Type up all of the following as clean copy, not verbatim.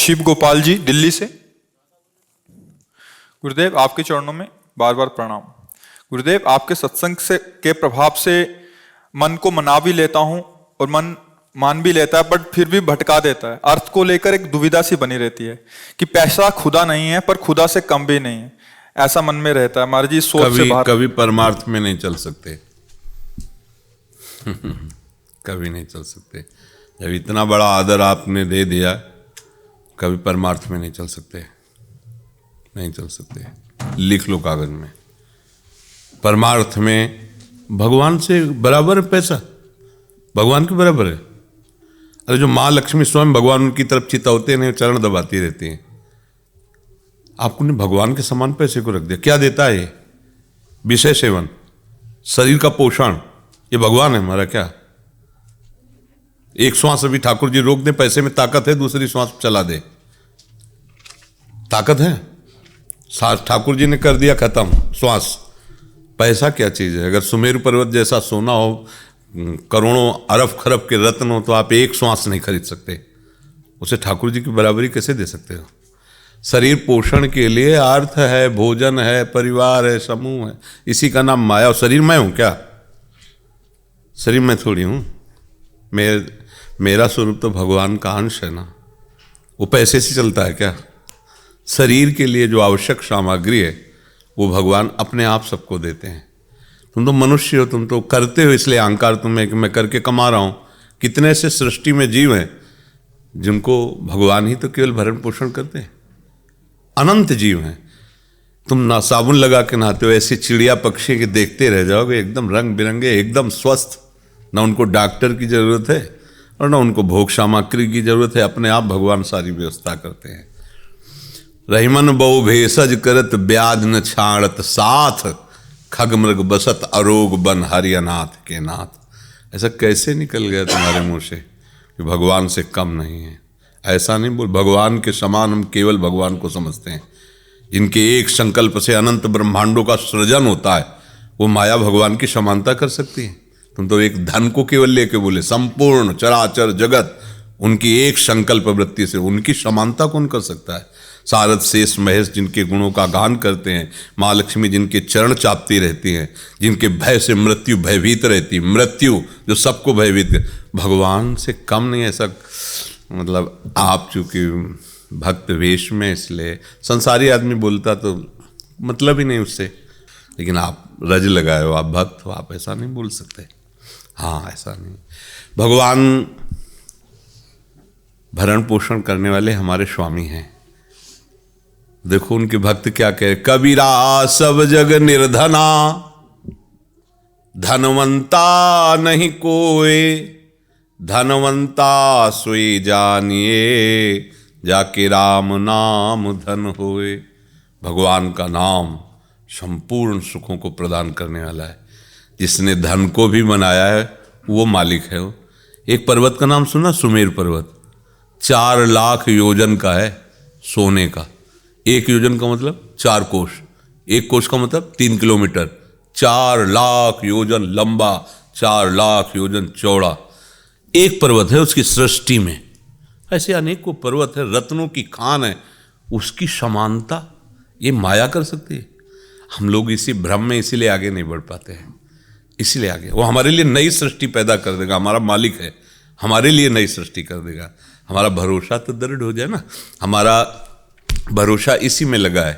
शिव गोपाल जी दिल्ली से। गुरुदेव आपके चरणों में बार बार प्रणाम। गुरुदेव आपके सत्संग से के प्रभाव से मन को मना भी लेता हूं और मन मान भी लेता है, बट फिर भी भटका देता है। अर्थ को लेकर एक दुविधा सी बनी रहती है कि पैसा खुदा नहीं है पर खुदा से कम भी नहीं है, ऐसा मन में रहता है। महाराज जी सोच से बाहर कभी परमार्थ में नहीं चल सकते कभी नहीं चल सकते। जब इतना बड़ा आदर आपने दे दिया, कभी परमार्थ में नहीं चल सकते, नहीं चल सकते। लिख लो कागज में, परमार्थ में भगवान से बराबर है पैसा, भगवान के बराबर है। अरे जो माँ लक्ष्मी स्वयं भगवान उनकी तरफ चितौते नहीं, चरण दबाती रहती हैं। आपने भगवान के समान पैसे को रख दिया। क्या देता है ये? विषय सेवन, शरीर का पोषण, ये भगवान है हमारा क्या? एक श्वास अभी ठाकुर जी रोक दे, पैसे में ताकत है, दूसरी श्वास चला दे, ताकत है। ठाकुर जी ने कर दिया खत्म श्वास। पैसा क्या चीज है? अगर सुमेरु पर्वत जैसा सोना हो, करोड़ों अरब खरब के रत्न हो, तो आप एक श्वास नहीं खरीद सकते। उसे ठाकुर जी की बराबरी कैसे दे सकते हो? शरीर पोषण के लिए अर्थ है, भोजन है, परिवार है, समूह है, इसी का नाम माया। और शरीर मैं हूं क्या? शरीर मैं थोड़ी हूं। मेरा स्वरूप तो भगवान का अंश है ना। वो पैसे से चलता है क्या? शरीर के लिए जो आवश्यक सामग्री है वो भगवान अपने आप सबको देते हैं। तुम तो मनुष्य हो, तुम तो करते हो, इसलिए अहंकार तुम्हें कि मैं करके कमा रहा हूं। कितने से सृष्टि में जीव हैं जिनको भगवान ही तो केवल भरण पोषण करते हैं। अनंत जीव हैं। तुम ना साबुन लगा के नहाते हो, ऐसी चिड़िया पक्षी के देखते रह जाओगे, एकदम रंग बिरंगे, एकदम स्वस्थ। ना उनको डॉक्टर की जरूरत है और ना उनको भोग सामग्री की जरूरत है, अपने आप भगवान सारी व्यवस्था करते हैं। रहीमन बहु भेषज करत ब्याज न छाड़त साथ, खग मृग बसत अरोग बन हरियनाथ के नाथ। ऐसा कैसे निकल गया तुम्हारे मुंह से कि भगवान से कम नहीं है? ऐसा नहीं बोल। भगवान के समान हम केवल भगवान को समझते हैं। जिनके एक संकल्प से अनंत ब्रह्मांडों का सृजन होता है, वो माया भगवान की समानता कर सकती है? तुम तो एक धन को केवल लेके बोले। संपूर्ण चराचर जगत उनकी एक संकल्प वृत्ति से, उनकी समानता कौन कर सकता है? सारद शेष महेश जिनके गुणों का गान करते हैं, माँ लक्ष्मी जिनके चरण चापती रहती हैं, जिनके भय से मृत्यु भयभीत रहती, मृत्यु जो सबको भयभीत, भगवान से कम नहीं। ऐसा मतलब आप चूंकि भक्त वेश में, इसलिए संसारी आदमी बोलता तो मतलब ही नहीं उससे, लेकिन आप रज लगाए हो, आप भक्त हो, आप ऐसा नहीं बोल सकते। हाँ, ऐसा नहीं। भगवान भरण पोषण करने वाले हमारे स्वामी हैं। देखो उनके भक्त क्या कहे, कबीरा सब जग निर्धना, धनवंता नहीं कोई, धनवंता सोई जानिए, जाके राम नाम धन होए। भगवान का नाम संपूर्ण सुखों को प्रदान करने वाला है। जिसने धन को भी बनाया है वो मालिक है। वो एक पर्वत का नाम सुना, सुमेर पर्वत, 4 लाख योजन का है सोने का। 1 योजन का मतलब 4 कोष, 1 कोष का मतलब 3 किलोमीटर। 4 लाख योजन लंबा, 4 लाख योजन चौड़ा एक पर्वत है उसकी सृष्टि में। ऐसे अनेकों पर्वत है, रत्नों की खान है। उसकी समानता ये माया कर सकती है? हम लोग इसी भ्रम में इसीलिए आगे नहीं बढ़ पाते हैं। इसीलिए आगे वो हमारे लिए नई सृष्टि पैदा कर देगा। हमारा मालिक है, हमारे लिए नई सृष्टि कर देगा। हमारा भरोसा तो दृढ़ हो जाए ना। हमारा भरोसा इसी में लगा है।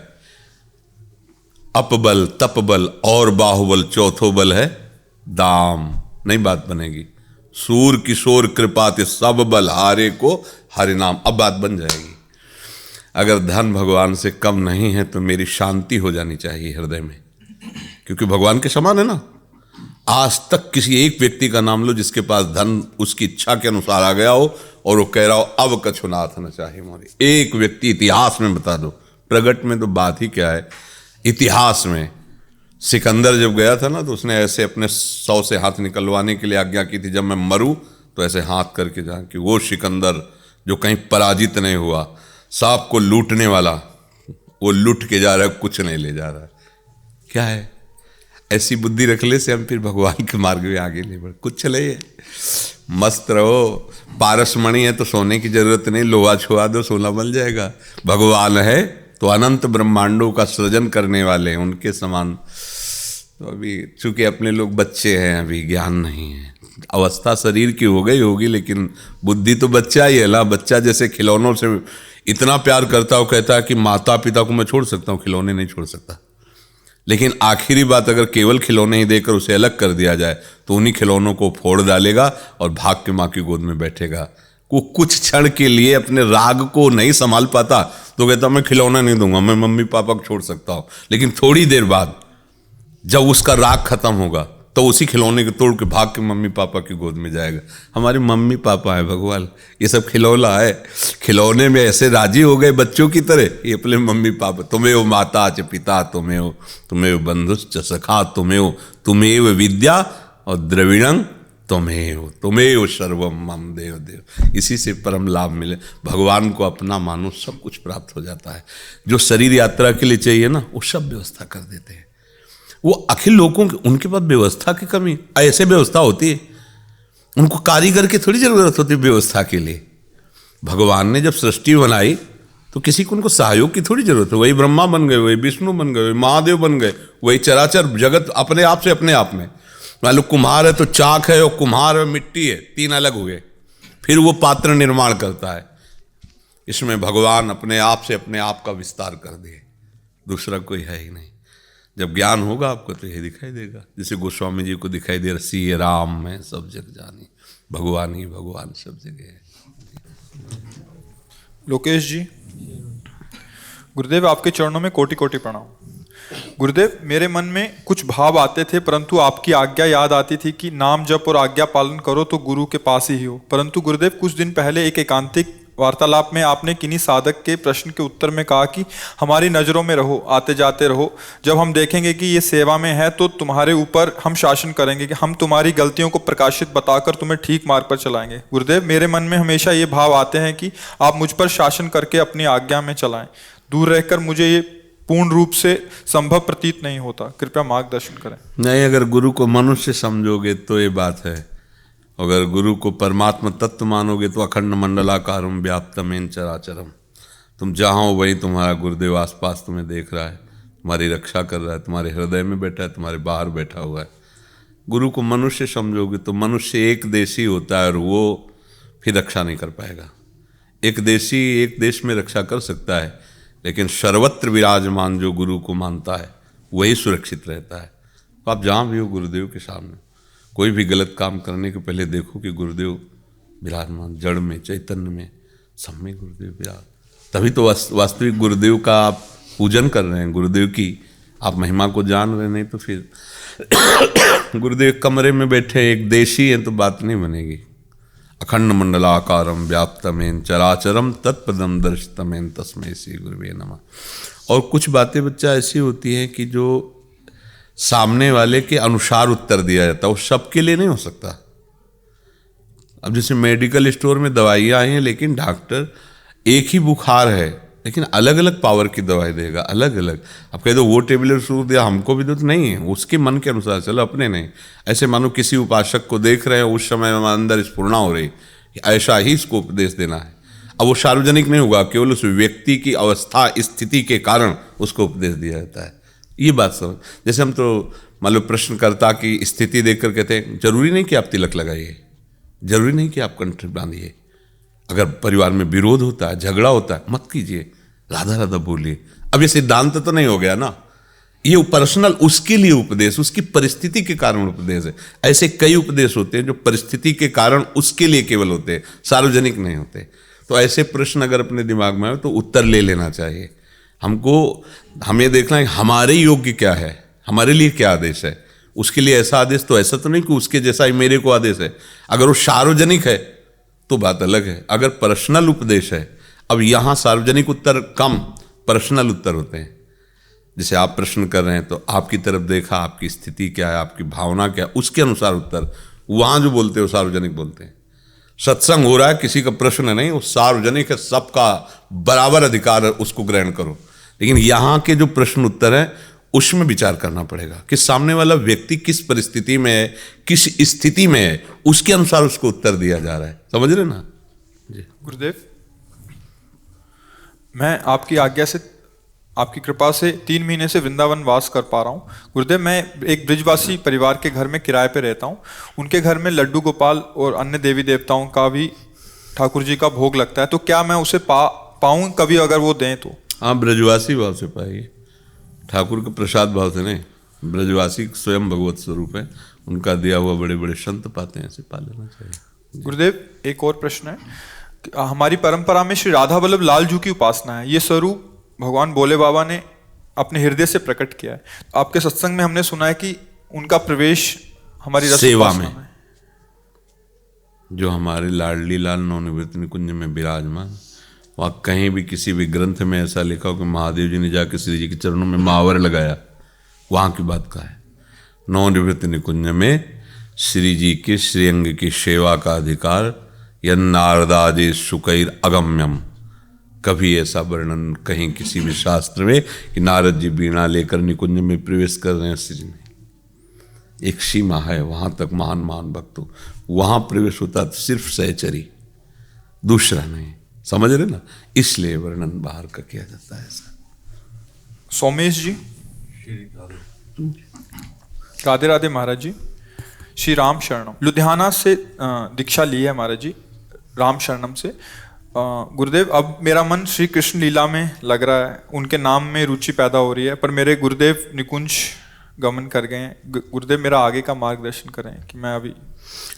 अपबल तपबल और बाहुबल, चौथो बल है दाम। नहीं बात बनेगी। सूर किशोर कृपाते सब बल हारे को हरि नाम। अब बात बन जाएगी। अगर धन भगवान से कम नहीं है तो मेरी शांति हो जानी चाहिए हृदय में, क्योंकि भगवान के समान है ना। आज तक किसी एक व्यक्ति का नाम लो जिसके पास धन उसकी इच्छा के अनुसार आ गया हो और वो कह रहा हो अब कछु नाथ न चाहे मोरी। एक व्यक्ति इतिहास में बता दो। प्रगट में तो बात ही क्या है, इतिहास में सिकंदर जब गया था ना, तो उसने ऐसे अपने 100 से हाथ निकलवाने के लिए आज्ञा की थी, जब मैं मरूं तो ऐसे हाथ करके जा, कि वो सिकंदर जो कहीं पराजित नहीं हुआ, सांप को लूटने वाला, वो लूट के जा रहा है, कुछ नहीं ले जा रहा है। क्या है? ऐसी बुद्धि रखने से हम फिर भगवान के मार्ग में आगे नहीं बढ़। कुछ चले मस्त रहो। पारसमणि है तो सोने की जरूरत नहीं, लोहा छुआ दो सोना बन जाएगा। भगवान है तो अनंत ब्रह्मांडों का सृजन करने वाले हैं, उनके समान। तो अभी चूंकि अपने लोग बच्चे हैं, अभी ज्ञान नहीं है, अवस्था शरीर की हो गई होगी, लेकिन बुद्धि तो बच्चा ही है ना। बच्चा जैसे खिलौनों से इतना प्यार करता हो, कहता है कि माता पिता को मैं छोड़ सकता हूँ, खिलौने नहीं छोड़ सकता। लेकिन आखिरी बात, अगर केवल खिलौने ही देकर उसे अलग कर दिया जाए तो उन्हीं खिलौनों को फोड़ डालेगा और भाग के माँ की गोद में बैठेगा। वो कुछ क्षण के लिए अपने राग को नहीं संभाल पाता तो कहता मैं खिलौना नहीं दूंगा, मैं मम्मी पापा को छोड़ सकता हूँ। लेकिन थोड़ी देर बाद जब उसका राग खत्म होगा तो उसी खिलौने को तोड़ के भाग के मम्मी पापा की गोद में जाएगा। हमारे मम्मी पापा है भगवान, ये सब खिलौना है। खिलौने में ऐसे राजी हो गए बच्चों की तरह, ये अपने मम्मी पापा, तुम्हें हो माता च पिता, तुम्हें हो बंधुश्च सखा, तुम्हें विद्या और द्रविणं तुम्हें हो सर्वम मम देव देव। इसी से परम लाभ मिले। भगवान को अपना मानो, सब कुछ प्राप्त हो जाता है। जो शरीर यात्रा के लिए चाहिए ना, वो सब व्यवस्था कर देते हैं। वो अखिल लोगों के, उनके पास व्यवस्था की कमी, ऐसे व्यवस्था होती है। उनको कारीगर की थोड़ी जरूरत होती है व्यवस्था के लिए। भगवान ने जब सृष्टि बनाई तो किसी को उनको सहयोग की थोड़ी जरूरत है। वही ब्रह्मा बन गए, वही विष्णु बन गए, वही महादेव बन गए, वही चराचर जगत अपने आप से अपने आप में। मान लो कुम्हार है तो चाक है, और कुम्हार है मिट्टी है, तीन अलग हुए, फिर वो पात्र निर्माण करता है। इसमें भगवान अपने आप से अपने आप का विस्तार कर दिए, दूसरा कोई है ही नहीं। जब ज्ञान होगा आपको तो यही दिखाई देगा, जैसे गोस्वामी जी को दिखाई दे रहा, सी राम में सब जग जानी, भगवान ही भगवान सब जगह है। लोकेश जी, गुरुदेव आपके चरणों में कोटि कोटि प्रणाम। गुरुदेव, मेरे मन में कुछ भाव आते थे, परंतु आपकी आज्ञा याद आती थी कि नाम जप और आज्ञा पालन करो तो गुरु के पास ही हो। परंतु गुरुदेव, कुछ दिन पहले एक एकांतिक वार्तालाप में आपने किन्हीं साधक के प्रश्न के उत्तर में कहा कि हमारी नज़रों में रहो, आते जाते रहो। जब हम देखेंगे कि ये सेवा में है तो तुम्हारे ऊपर हम शासन करेंगे, कि हम तुम्हारी गलतियों को प्रकाशित बताकर तुम्हें ठीक मार्ग पर चलाएंगे। गुरुदेव, मेरे मन में हमेशा ये भाव आते हैं कि आप मुझ पर शासन करके अपनी आज्ञा में चलाएं। दूर रहकर मुझे ये पूर्ण रूप से संभव प्रतीत नहीं होता, कृपया मार्गदर्शन करें। नहीं, अगर गुरु को मनुष्य समझोगे तो ये बात है। अगर गुरु को परमात्मा तत्व मानोगे तो अखंड मंडलाकारम व्याप्तमेन चराचरम। तुम जहाँ हो वही तुम्हारा गुरुदेव आसपास तुम्हें देख रहा है, तुम्हारी रक्षा कर रहा है, तुम्हारे हृदय में बैठा है, तुम्हारे बाहर बैठा हुआ है। गुरु को मनुष्य समझोगे तो मनुष्य एक देशी होता है और वो फिर रक्षा नहीं कर पाएगा। एक देशी एक देश में रक्षा कर सकता है, लेकिन सर्वत्र विराजमान जो गुरु को मानता है वही सुरक्षित रहता है। तो आप जहाँ भी हो गुरुदेव के सामने, कोई भी गलत काम करने के पहले देखो कि गुरुदेव विराजमान, जड़ में, चैतन्य में, सब में गुरुदेव विराज। तभी तो वास्तविक गुरुदेव का आप पूजन कर रहे हैं, गुरुदेव की आप महिमा को जान रहे। नहीं तो फिर गुरुदेव कमरे में बैठे एक देशी हैं तो बात नहीं बनेगी। अखंड मंडलाकारम व्याप्तमेन चराचरम तत्पदम दर्शितमेन तस्मै श्री गुरुवे नमः। और कुछ बातें बच्चा ऐसी होती हैं कि जो सामने वाले के अनुसार उत्तर दिया जाता है, वो सबके लिए नहीं हो सकता। अब जैसे मेडिकल स्टोर में दवाइयाँ आई हैं, लेकिन डॉक्टर एक ही बुखार है लेकिन अलग अलग पावर की दवाई देगा, अलग अलग। अब कह दो वो टेबलेट सूट दिया हमको भी दो, तो नहीं है, उसके मन के अनुसार चलो, अपने नहीं। ऐसे मानो किसी उपासक को देख रहे हैं, उस समय अंदर स्फुरणा हो रही, ऐसा ही इसको उपदेश देना है। अब वो सार्वजनिक नहीं होगा, केवल उस व्यक्ति की अवस्था स्थिति के कारण उसको उपदेश दिया जाता है। ये बात समझ। जैसे हम तो मान लो प्रश्नकर्ता की स्थिति देखकर कहते हैं जरूरी नहीं कि आप तिलक लगाइए, जरूरी नहीं कि आप कंठ बांधिए। अगर परिवार में विरोध होता है, झगड़ा होता है, मत कीजिए, राधा राधा बोलिए। अब ये सिद्धांत तो नहीं हो गया ना, ये पर्सनल उसके लिए उपदेश, उसकी परिस्थिति के कारण उपदेश है। ऐसे कई उपदेश होते हैं जो परिस्थिति के कारण उसके लिए केवल होते हैं, सार्वजनिक नहीं होते। तो ऐसे प्रश्न अगर अपने दिमाग में आए तो उत्तर ले लेना चाहिए। हमें देखना है हमारे योग्य क्या है, हमारे लिए क्या आदेश है। उसके लिए ऐसा आदेश तो ऐसा तो नहीं कि उसके जैसा ही मेरे को आदेश है। अगर वो सार्वजनिक है तो बात अलग है, अगर पर्सनल उपदेश है। अब यहाँ सार्वजनिक उत्तर कम, पर्सनल उत्तर होते हैं। जैसे आप प्रश्न कर रहे हैं तो आपकी तरफ देखा, आपकी स्थिति क्या है, आपकी भावना क्या है, उसके अनुसार उत्तर। वहाँ जो बोलते हैं वो सार्वजनिक बोलते हैं। सत्संग हो रहा है, किसी का प्रश्न नहीं, वो सार्वजनिक है, सबका बराबर अधिकार है, उसको ग्रहण करो। लेकिन यहाँ के जो प्रश्न उत्तर हैं उसमें विचार करना पड़ेगा कि सामने वाला व्यक्ति किस परिस्थिति में है, किस स्थिति में है, उसके अनुसार उसको उत्तर दिया जा रहा है। समझ रहे ना जी। गुरुदेव, मैं आपकी आज्ञा से, आपकी कृपा से 3 महीने से वृंदावन वास कर पा रहा हूँ। गुरुदेव, मैं एक ब्रिजवासी परिवार के घर में किराए पे रहता हूँ। उनके घर में लड्डू गोपाल और अन्य देवी देवताओं का भी ठाकुर जी का भोग लगता है, तो क्या मैं उसे पाऊँ कभी, अगर वो दें तो? हाँ, ब्रजवासी भाव से पाइए, ठाकुर के प्रसाद भाव से नहीं। ब्रजवासी स्वयं भगवत स्वरूप है, उनका दिया हुआ बड़े बड़े संत पाते हैं, ऐसे पा लेना चाहिए। गुरुदेव, एक और प्रश्न है। हमारी परंपरा में श्री राधा वल्लभ लाल जी की उपासना है। ये स्वरूप भगवान भोले बाबा ने अपने हृदय से प्रकट किया है। आपके सत्संग में हमने सुना है कि उनका प्रवेश हमारी रस सेवा उपासना में, जो हमारे लाडली लाल नवनिवृत्त निकुंज में विराजमान, वहाँ कहीं भी किसी भी ग्रंथ में ऐसा लिखा हो कि महादेव जी ने जाकर श्री जी के चरणों में महावर लगाया, वहाँ की बात का है। नवनिवृत्त निकुंज में श्री जी के श्रीअंग की सेवा का अधिकार यन्नारदादि सुकैर अगम्यम, कभी ऐसा वर्णन कहीं किसी भी शास्त्र में कि नारद जी बीणा लेकर निकुंज में प्रवेश कर रहे हैं, श्री जी ने। एक सीमा है, वहाँ तक महान महान भक्तों वहाँ प्रवेश होता तो सिर्फ सहचरी, दूसरा नहीं। समझ रहे ना, इसलिए वर्णन बाहर का किया जाता है ऐसा। सोमेश जी, राधे राधे महाराज जी। श्री राम शरणम, लुधियाना से दीक्षा ली है महाराज जी, राम शरणम से। गुरुदेव, अब मेरा मन श्री कृष्ण लीला में लग रहा है, उनके नाम में रुचि पैदा हो रही है, पर मेरे गुरुदेव निकुंज गमन कर गए हैं। गुरुदेव, मेरा आगे का मार्गदर्शन करें कि मैं अभी।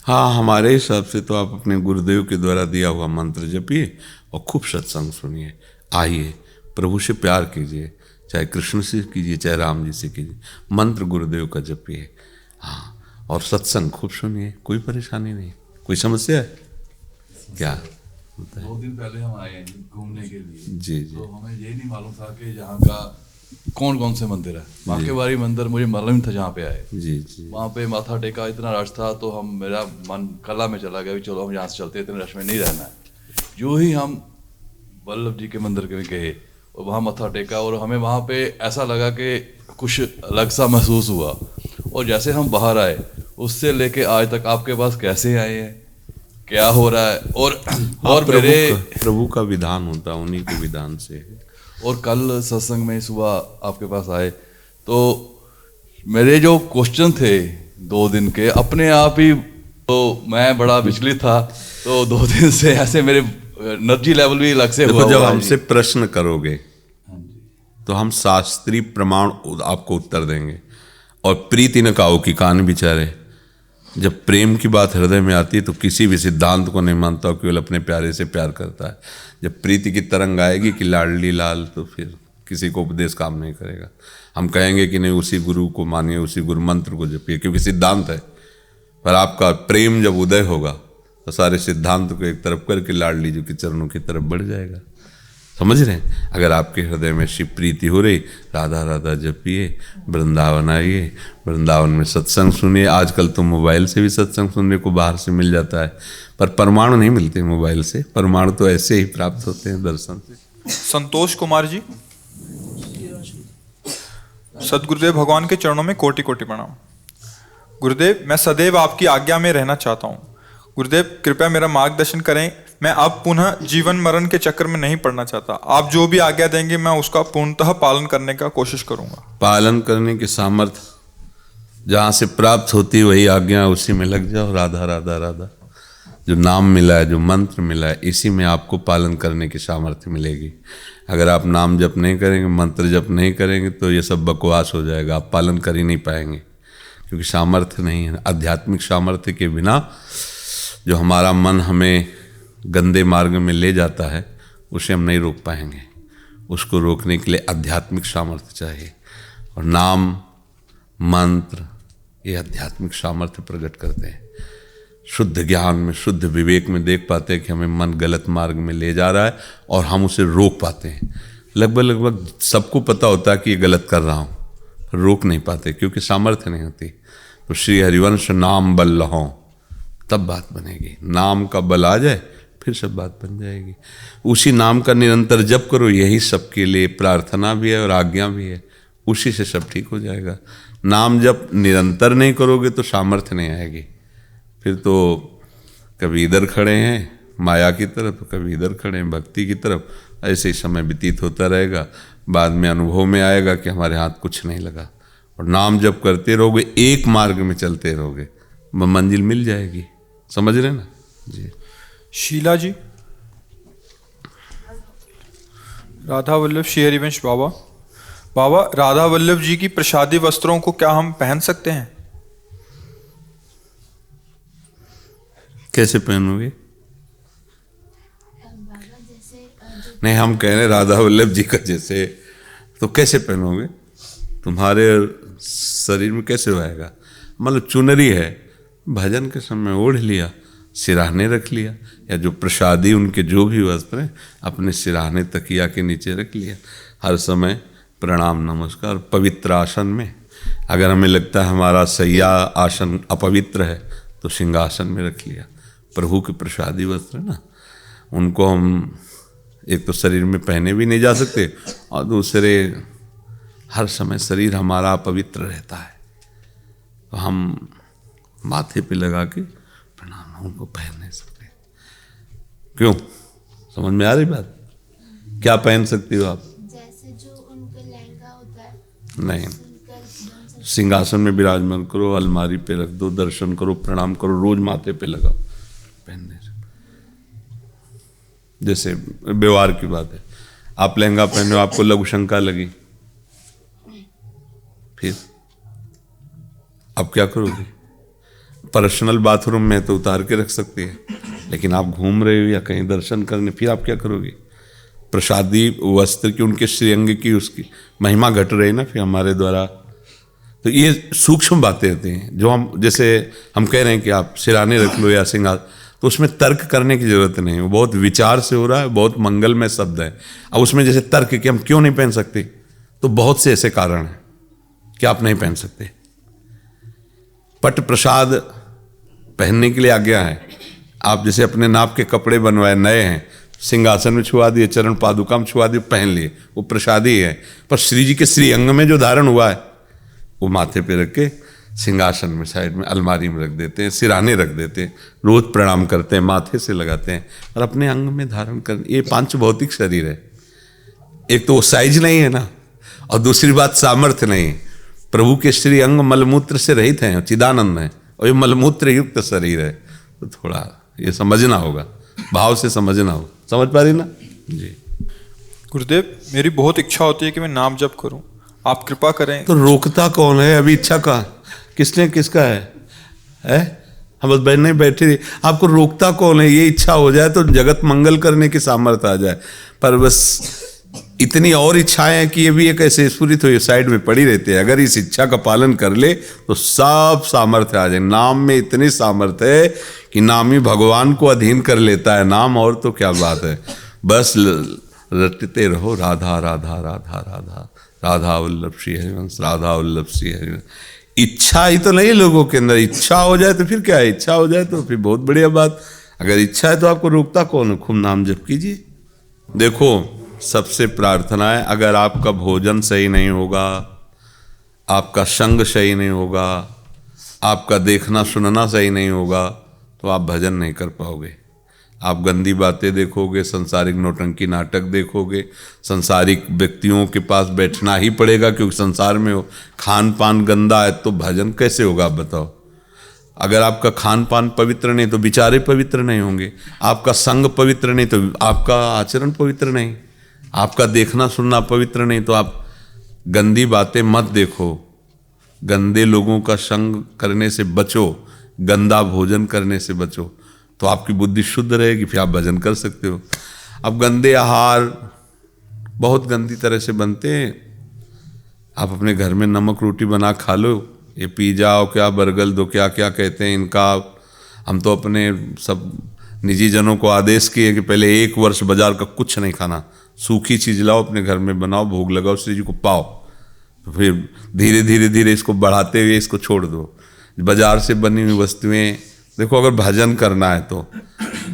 हाँ, हमारे हिसाब से तो आप अपने गुरुदेव के द्वारा दिया हुआ मंत्र जपिए और खूब सत्संग सुनिए। आइए, प्रभु से प्यार कीजिए, चाहे कृष्ण से कीजिए चाहे राम जी से कीजिए, मंत्र गुरुदेव का जपिए। हाँ, और सत्संग खूब सुनिए, कोई परेशानी नहीं। कोई समस्या है क्या? 2 दिन पहले हम आए हैं घूमने के लिए जी जी। तो हमें ये नहीं मालूम था कि यहाँ का कौन कौन से मंदिर है। बांकेबारी मंदिर मुझे मालूम था जहाँ पे आए। जी जी। वहाँ पे माथा टेका, इतना रश था तो मेरा मन कला में चला गया कि चलो हम यहाँ से चलते, इतने रश में नहीं रहना है। जो ही हम वल्लभ जी के मंदिर के गए और वहाँ मत्था टेका और हमें वहाँ पे ऐसा लगा कि कुछ अलग सा महसूस हुआ। और जैसे हम बाहर आए उससे लेके आज तक आपके पास कैसे आए हैं, क्या हो रहा है, और प्रभु का विधान होता है, उन्हीं के विधान से है। और कल सत्संग में सुबह आपके पास आए तो मेरे जो क्वेश्चन थे 2 दिन के अपने आप ही, तो मैं बड़ा विचलित था। तो 2 दिन से ऐसे मेरे एनर्जी लेवल भी अलग से हुआ। जब हमसे प्रश्न करोगे तो हम शास्त्रीय प्रमाण आपको उत्तर देंगे। और प्रीति न काऊ की कान बिचारे, जब प्रेम की बात हृदय में आती है तो किसी भी सिद्धांत को नहीं मानता, केवल अपने प्यारे से प्यार करता है। जब प्रीति की तरंग आएगी कि लाडली लाल, तो फिर किसी को उपदेश काम नहीं करेगा। हम कहेंगे कि नहीं, उसी गुरु को मानिए, उसी गुरु मंत्र को जपिए, क्योंकि सिद्धांत है। पर आपका प्रेम जब उदय होगा तो सारे सिद्धांत को एक तरफ करके लाडली जी के चरणों की तरफ बढ़ जाएगा। समझ रहे हैं? अगर आपके हृदय में शिव प्रीति हो रही, राधा राधा जपिए, वृंदावन आइए, वृंदावन में सत्संग सुनिए। आजकल तो मोबाइल से भी सत्संग सुनने को बाहर से मिल जाता है, पर प्रमाण नहीं मिलते मोबाइल से। प्रमाण तो ऐसे ही प्राप्त होते हैं दर्शन से। संतोष कुमार जी, सदगुरुदेव भगवान के चरणों में कोटि कोटि प्रणाम। गुरुदेव, मैं सदैव आपकी आज्ञा में रहना चाहता हूँ। गुरुदेव, कृपया मेरा मार्गदर्शन करें। मैं अब पुनः जीवन मरण के चक्कर में नहीं पड़ना चाहता। आप जो भी आज्ञा देंगे मैं उसका पूर्णतः पालन करने का कोशिश करूंगा। पालन करने की सामर्थ्य जहाँ से प्राप्त होती है वही आज्ञा, उसी में लग जाओ। राधा राधा राधा, जो नाम मिला है, जो मंत्र मिला है, इसी में आपको पालन करने की सामर्थ्य मिलेगी। अगर आप नाम जप नहीं करेंगे, मंत्र जप नहीं करेंगे, तो ये सब बकवास हो जाएगा, आप पालन कर ही नहीं पाएंगे, क्योंकि सामर्थ्य नहीं है। आध्यात्मिक सामर्थ्य के बिना जो हमारा मन हमें गंदे मार्ग में ले जाता है, उसे हम नहीं रोक पाएंगे। उसको रोकने के लिए आध्यात्मिक सामर्थ्य चाहिए, और नाम मंत्र ये आध्यात्मिक सामर्थ्य प्रकट करते हैं। शुद्ध ज्ञान में, शुद्ध विवेक में देख पाते हैं कि हमें मन गलत मार्ग में ले जा रहा है, और हम उसे रोक पाते हैं। लगभग सबको पता होता है कि ये गलत कर रहा हूँ, रोक नहीं पाते क्योंकि सामर्थ्य नहीं होती। तो श्री हरिवंश नाम बल लहों, तब बात बनेगी। नाम का बल आ जाए फिर सब बात बन जाएगी। उसी नाम का निरंतर जप करो, यही सबके लिए प्रार्थना भी है और आज्ञा भी है। उसी से सब ठीक हो जाएगा। नाम जब निरंतर नहीं करोगे तो सामर्थ्य नहीं आएगी। फिर तो कभी इधर खड़े हैं माया की तरफ, कभी इधर खड़े हैं भक्ति की तरफ, ऐसे ही समय व्यतीत होता रहेगा। बाद में अनुभव में आएगा कि हमारे हाथ कुछ नहीं लगा। और नाम जब करते रहोगे, एक मार्ग में चलते रहोगे, मंजिल मिल जाएगी। समझ रहे ना जी। शीला जी, राधा वल्लभ श्री हरिवंश बाबा, बाबा राधा वल्लभ जी की प्रसादी वस्त्रों को क्या हम पहन सकते हैं? कैसे पहनोगे? नहीं, हम कह रहे राधा वल्लभ जी का जैसे, तो कैसे पहनोगे? तुम्हारे शरीर में कैसे आएगा? मतलब चुनरी है, भजन के समय ओढ़ लिया, सिराहने रख लिया, या जो प्रसादी उनके जो भी वस्त्र हैं अपने सिराहने तकिया के नीचे रख लिया। हर समय प्रणाम नमस्कार पवित्र आसन में। अगर हमें लगता है हमारा सैया आसन अपवित्र है तो सिंहासन में रख लिया। प्रभु के प्रसादी वस्त्र ना, उनको हम एक तो शरीर में पहने भी नहीं जा सकते, और दूसरे हर समय शरीर हमारा अपवित्र रहता है, तो हम माथे पे लगा के प्रणाम उनको पहन नहीं सकते। क्यों? समझ में आ रही बात? क्या पहन सकती हो आप? जैसे जो उनका लहंगा होता है, नहीं, सिंहासन में विराजमान करो, अलमारी पे रख दो, दर्शन करो, प्रणाम करो, रोज माथे पे लगाओ, पहनने से। जैसे व्यवहार की बात है, आप लहंगा पहने हो, आपको लघु शंका लगी, फिर आप क्या करोगे? पर्सनल बाथरूम में तो उतार के रख सकते हैं, लेकिन आप घूम रहे हो या कहीं दर्शन करने, फिर आप क्या करोगे? प्रसादी वस्त्र की, उनके श्रीअंग की उसकी महिमा घट रही ना फिर हमारे द्वारा। तो ये सूक्ष्म बातें होती हैं जो हम, जैसे हम कह रहे हैं कि आप सिराने रख लो या सिंगार, तो उसमें तर्क करने की जरूरत नहीं है, वो बहुत विचार से हो रहा है, बहुत मंगलमय शब्द है। अब उसमें जैसे तर्क कि हम क्यों नहीं पहन सकते, तो बहुत से ऐसे कारण हैं कि आप नहीं पहन सकते। पट प्रसाद पहनने के लिए आज्ञा है। आप जैसे अपने नाप के कपड़े बनवाए नए हैं, सिंहासन में छुआ दिए, चरण पादुका में छुआ दिए, पहन लिए, वो प्रसादी है। पर श्री जी के श्री अंग में जो धारण हुआ है वो माथे पे रख के सिंहासन में साइड में अलमारी में रख देते हैं, सिराने रख देते हैं, रोज प्रणाम करते हैं, माथे से लगाते हैं, और अपने अंग में धारण कर। ये पांच भौतिक शरीर है। एक तो वो साइज नहीं है ना, और दूसरी बात सामर्थ्य नहीं। प्रभु के श्री अंग मलमूत्र से रहित हैं, चिदानंद है, और ये मलमूत्र युक्त शरीर है। तो थोड़ा ये समझना होगा, भाव से समझना होगा। समझ पा रही ना जी? गुरुदेव, मेरी बहुत इच्छा होती है कि मैं नाम जप करूं, आप कृपा करें। तो रोकता कौन है? अभी इच्छा का किसने, किसका है? हम बस बैठने बैठे, आपको रोकता कौन है? ये इच्छा हो जाए तो जगत मंगल करने की सामर्थ्य आ जाए। पर बस इतनी और इच्छाएं हैं कि ये भी एक ऐसे स्फुरित हुई साइड में पड़ी रहती है। अगर इस इच्छा का पालन कर ले तो सब सामर्थ्य आ जाए। नाम में इतनी सामर्थ्य है कि नाम ही भगवान को अधीन कर लेता है नाम, और तो क्या बात है। बस रटते रहो राधा राधा राधा राधा, राधा वल्लभ श्री हरिवंश, राधा वल्लभ श्री हरिवंश। इच्छा ही तो नहीं लोगों के अंदर। इच्छा हो जाए तो फिर क्या है? इच्छा हो जाए तो फिर बहुत बढ़िया बात। अगर इच्छा है तो आपको रोकता कौन है? खूब नाम जप कीजिए। देखो, सबसे प्रार्थना है, अगर आपका भोजन सही नहीं होगा, आपका संग सही नहीं होगा, आपका देखना सुनना सही नहीं होगा, तो आप भजन नहीं कर पाओगे। आप गंदी बातें देखोगे, संसारिक नौटंकी नाटक देखोगे, संसारिक व्यक्तियों के पास बैठना ही पड़ेगा, क्योंकि संसार में हो। खान पान गंदा है तो भजन कैसे होगा आप बताओ? अगर आपका खान पान पवित्र नहीं तो विचारे पवित्र नहीं होंगे, आपका संग पवित्र नहीं तो आपका आचरण पवित्र नहीं, आपका देखना सुनना पवित्र नहीं तो आप गंदी बातें मत देखो, गंदे लोगों का संग करने से बचो, गंदा भोजन करने से बचो, तो आपकी बुद्धि शुद्ध रहेगी, फिर आप भजन कर सकते हो। अब गंदे आहार बहुत गंदी तरह से बनते हैं। आप अपने घर में नमक रोटी बना खा लो, ये पिज़्ज़ा और क्या बर्गर दो क्या क्या कहते हैं इनका। हम तो अपने सब निजी जनों को आदेश किए कि पहले 1 वर्ष बाजार का कुछ नहीं खाना, सूखी चीज़ लाओ अपने घर में बनाओ, भोग लगाओ, श्री जी को पाओ, तो फिर धीरे धीरे धीरे इसको बढ़ाते हुए इसको छोड़ दो। बाजार से बनी हुई वस्तुएं देखो, अगर भजन करना है तो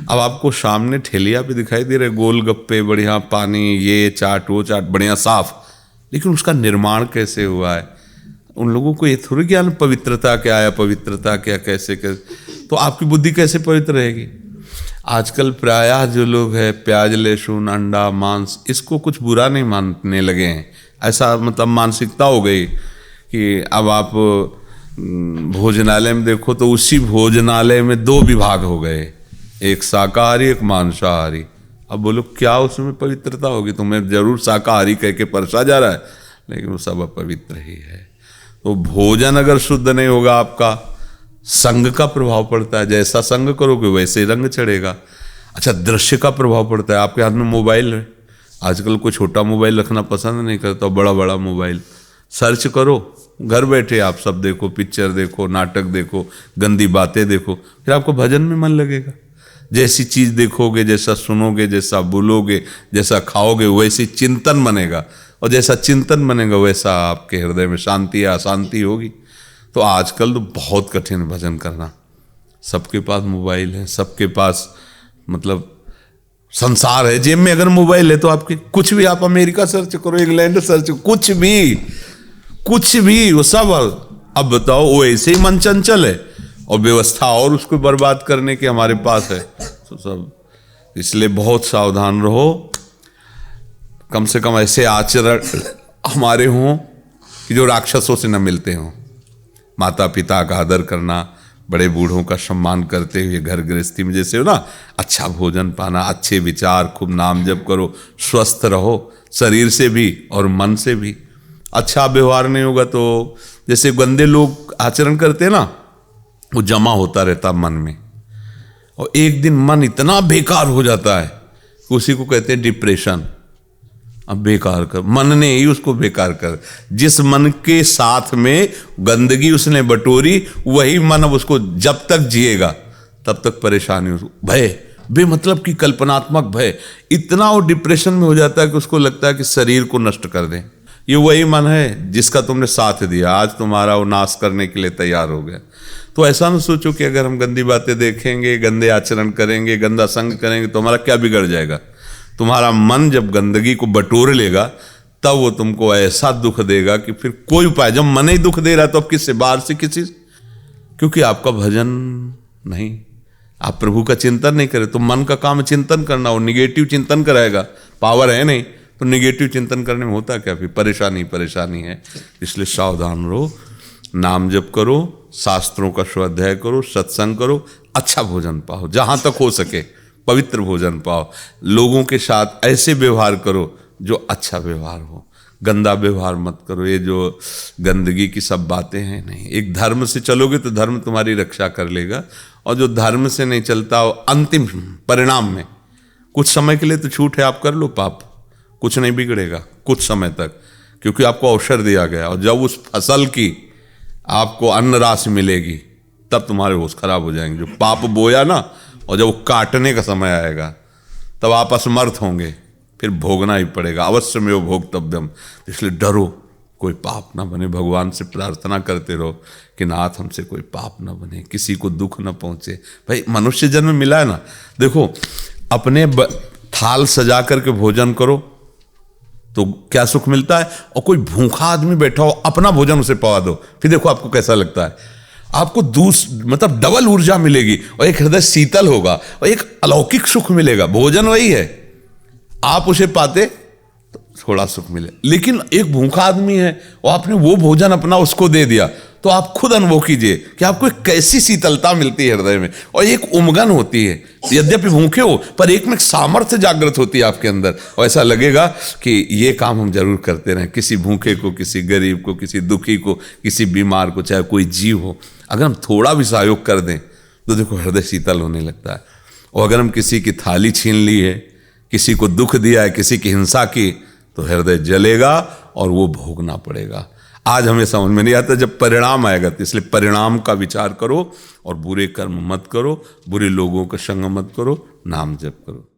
अब आपको सामने ठेलिया पे दिखाई दे रहे गोलगप्पे, बढ़िया पानी, ये चाट वो चाट, बढ़िया साफ, लेकिन उसका निर्माण कैसे हुआ है उन लोगों को ये थोड़ी ज्ञान पवित्रता क्या है, पवित्रता क्या, कैसे कैसे, तो आपकी बुद्धि कैसे पवित्र रहेगी। आजकल प्रायः जो लोग हैं प्याज, लहसुन, अंडा, मांस इसको कुछ बुरा नहीं मानने लगे हैं। ऐसा मतलब मानसिकता हो गई कि अब आप भोजनालय में देखो तो उसी भोजनालय में 2 विभाग हो गए, एक शाकाहारी एक मांसाहारी। अब बोलो क्या उसमें पवित्रता होगी। तुम्हें जरूर शाकाहारी कह के परसा जा रहा है, लेकिन वो सब अपवित्र ही है। तो भोजन अगर शुद्ध नहीं होगा, आपका संग का प्रभाव पड़ता है। जैसा संग करोगे वैसे रंग चढ़ेगा। अच्छा, दृश्य का प्रभाव पड़ता है। आपके हाथ में मोबाइल है, आजकल कोई छोटा मोबाइल रखना पसंद नहीं करता, बड़ा बड़ा मोबाइल। सर्च करो, घर बैठे आप सब देखो, पिक्चर देखो, नाटक देखो, गंदी बातें देखो, फिर आपको भजन में मन लगेगा। जैसी चीज देखोगे, जैसा सुनोगे, जैसा बोलोगे, जैसा खाओगे, वैसी चिंतन बनेगा, और जैसा चिंतन बनेगा वैसा आपके हृदय में शांति या अशांति होगी। तो आजकल तो बहुत कठिन भजन करना। सबके पास मोबाइल है, सबके पास मतलब संसार है। जेब में अगर मोबाइल है तो आपके कुछ भी, आप अमेरिका सर्च करो, इंग्लैंड सर्च, कुछ भी वो सब। अब बताओ, वो ऐसे ही मन चंचल है और व्यवस्था और उसको बर्बाद करने की हमारे पास है तो सब। इसलिए बहुत सावधान रहो। कम से कम ऐसे आचरण हमारे हों कि जो राक्षसों से न मिलते हों। माता पिता का आदर करना, बड़े बूढ़ों का सम्मान करते हुए घर गृहस्थी में जैसे हो ना, अच्छा भोजन पाना, अच्छे विचार, खूब नाम जप करो, स्वस्थ रहो शरीर से भी और मन से भी। अच्छा व्यवहार नहीं होगा तो जैसे गंदे लोग आचरण करते हैं ना, वो जमा होता रहता मन में, और एक दिन मन इतना बेकार हो जाता है कि उसी को कहते हैं डिप्रेशन। अब बेकार कर, मन ने ही उसको बेकार कर। जिस मन के साथ में गंदगी उसने बटोरी, वही मन अब उसको जब तक जिएगा तब तक परेशानी। उसको भय, बेमतलब की कल्पनात्मक भय, इतना वो डिप्रेशन में हो जाता है कि उसको लगता है कि शरीर को नष्ट कर दें। ये वही मन है जिसका तुमने साथ दिया, आज तुम्हारा वो नाश करने के लिए तैयार हो गया। तो ऐसा ना सोचो कि अगर हम गंदी बातें देखेंगे, गंदे आचरण करेंगे, गंदा संग करेंगे तो हमारा क्या बिगड़ जाएगा। तुम्हारा मन जब गंदगी को बटोर लेगा तब वो तुमको ऐसा दुख देगा कि फिर कोई उपाय, जब मन ही दुख दे रहा है तो अब किससे, बाहर से किसी, क्योंकि आपका भजन नहीं, आप प्रभु का चिंतन नहीं करें। तो मन का काम चिंतन करना, और निगेटिव चिंतन कराएगा, पावर है नहीं तो निगेटिव चिंतन करने में होता क्या, फिर परेशानी है। इसलिए सावधान रहो, नाम जप करो, शास्त्रों का स्वाध्याय करो, सत्संग करो, अच्छा भोजन पाओ, जहां तक हो सके पवित्र भोजन पाओ। लोगों के साथ ऐसे व्यवहार करो जो अच्छा व्यवहार हो, गंदा व्यवहार मत करो। ये जो गंदगी की सब बातें हैं नहीं, एक धर्म से चलोगे तो धर्म तुम्हारी रक्षा कर लेगा, और जो धर्म से नहीं चलता हो अंतिम परिणाम में, कुछ समय के लिए तो छूट है, आप कर लो पाप, कुछ नहीं बिगड़ेगा कुछ समय तक, क्योंकि आपको अवसर दिया गया। और जब उस फसल की आपको अन्न राशि मिलेगी तब तुम्हारे होश खराब हो जाएंगे। जो पाप बोया ना, और जब वो काटने का समय आएगा तब आप असमर्थ होंगे, फिर भोगना ही पड़ेगा। अवश्य में वो भोगतव्यम। इसलिए डरो, कोई पाप ना बने। भगवान से प्रार्थना करते रहो कि नाथ हमसे कोई पाप ना बने, किसी को दुख ना पहुंचे। भाई मनुष्य जन्म मिला है ना, देखो अपने थाल सजा करके भोजन करो तो क्या सुख मिलता है, और कोई भूखा आदमी बैठा हो अपना भोजन उसे पवा दो, फिर देखो आपको कैसा लगता है। आपको मतलब डबल ऊर्जा मिलेगी, और एक हृदय शीतल होगा, और एक अलौकिक सुख मिलेगा। भोजन वही है, आप उसे पाते तो थोड़ा सुख मिले। लेकिन एक भूखा आदमी है और आपने वो भोजन अपना उसको दे दिया, तो आप खुद अनुभव कीजिए कि आपको एक कैसी शीतलता मिलती है हृदय में, और एक उमगन होती है। यद्यपि भूखे हो पर एक में सामर्थ्य जागृत होती है आपके अंदर, और ऐसा लगेगा कि ये काम हम जरूर करते रहें। किसी भूखे को, किसी गरीब को, किसी दुखी को, किसी बीमार को, चाहे कोई जीव हो, अगर हम थोड़ा भी सहयोग कर दें तो देखो हृदय शीतल होने लगता है। और अगर हम किसी की थाली छीन ली है, किसी को दुख दिया है, किसी की हिंसा की, तो हृदय जलेगा और वो भोगना पड़ेगा। आज हमें समझ में नहीं आता, जब परिणाम आएगा। तो इसलिए परिणाम का विचार करो और बुरे कर्म मत करो, बुरे लोगों का संग मत करो, नाम जप करो।